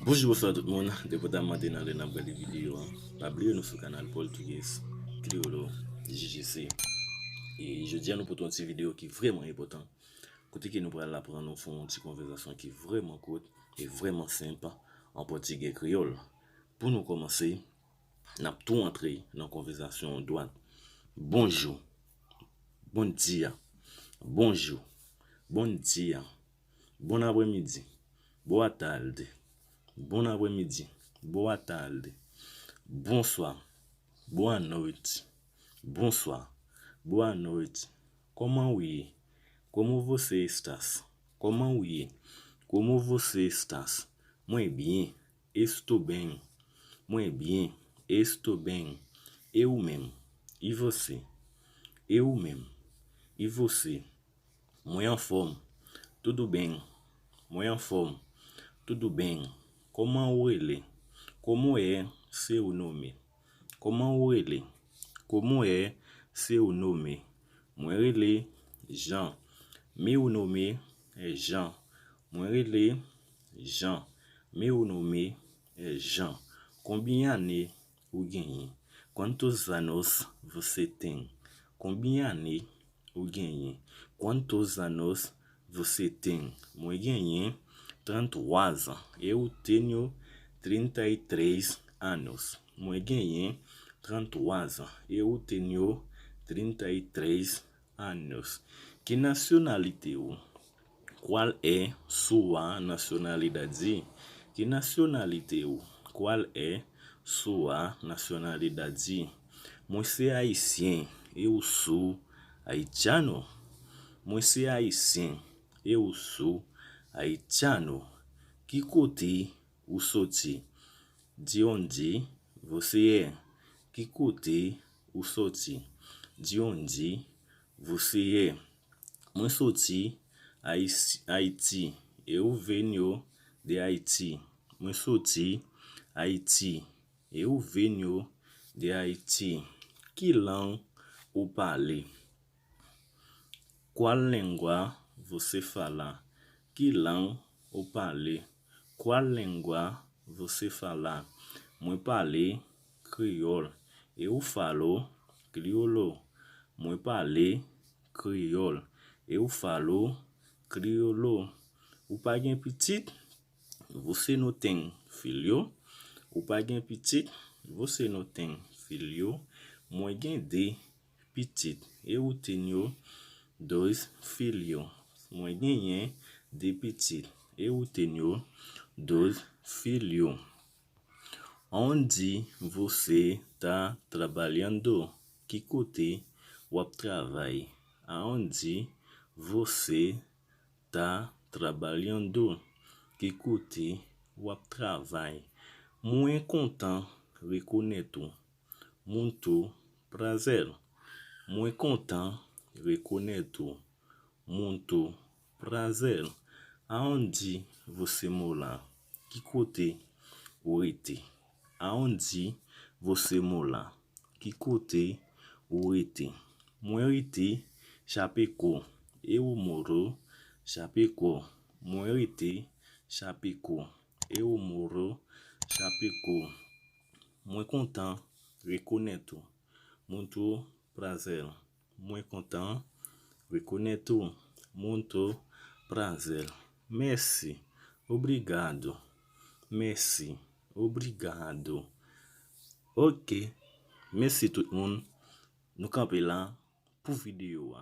Bonjour, bonsoir tout le monde. Depuis que matin dans les vidéos, pas oublier nous sur le canal portugais Criollo JGC. Et je dis à nous pour une petite vidéo qui est vraiment important. Côté que nous pourrons apprendre, nous faire une petite conversation qui est vraiment courte et vraiment simple en portugais créole. Pour nous commencer, nous avons tout entré dans la conversation droite. Bonjour, bon dia, bonjour, bon dia, bon après-midi, boa tarde. Bon après-midi, boa tarde, bonsoir, boa noite, bonsoir, boa noite. Como vai? Como você estás? Como vai? Como você estás? Muito bem, estou bem. Muito bem, estou bem. Eu mesmo. E você? Eu mesmo. E você? Muito em forma. Tudo bem. Muito em forma. Tudo bem. Como ele? Como é seu nome? Como ele? Como é seu nome? Ele Jean. Meu nome é Jean. Ele Jean. Meu nome é Jean. Combien o ganhei? Quantos anos você tem? Combien o ganhei? Quantos anos você tem? Eu ganhei 33 anos. Eu tenho 33 anos. Eu ganhei 33 anos. Eu tenho 33 anos. Que nacionalidade eu? Qual é sua nacionalidade? Que nacionalidade eu? Qual é sua nacionalidade? Você é haitiano. Eu sou haitiano. Você é haitiano. Eu sou haitiano. Que côté o sorti? De onde você é? Que côté o sorti? De onde você é? Eu sorti Haiti. Eu venho de Haiti. Eu sorti Haiti. Eu venho de Haiti. Que língua o parle? Qual língua você fala? Que língua o parle? Qual língua você fala? Eu falo crioulo. Eu falo crioulo. Eu falo crioulo. Eu falo crioulo. O pas gen petit? Você não tem filho? O pas gen petit? Você não tem filho? Moi gen de petit. Eu tenho 2 filhos. Moi ganhei de petit. Eu tenho 2 filhos. Onde você está trabalhando? Que côté o trabalho? Aonde você está trabalhando? Que côté o trabalho? Muito content reconheço. Muito prazer. Muito content reconheço. Muito prazer. Aonde você mora? Que côté o était? Aonde você mora? Que côté o était? Moi était Chapecó. Eu moro Chapecó. Moi était Chapecó. Eu moro Chapecó. Muito content reconheço. Muito prazer. Muito content reconheço. Muito prazer. Merci. Obrigado. Merci. Obrigado. Ok. Merci tout le monde. Nous campons là pour vidéo.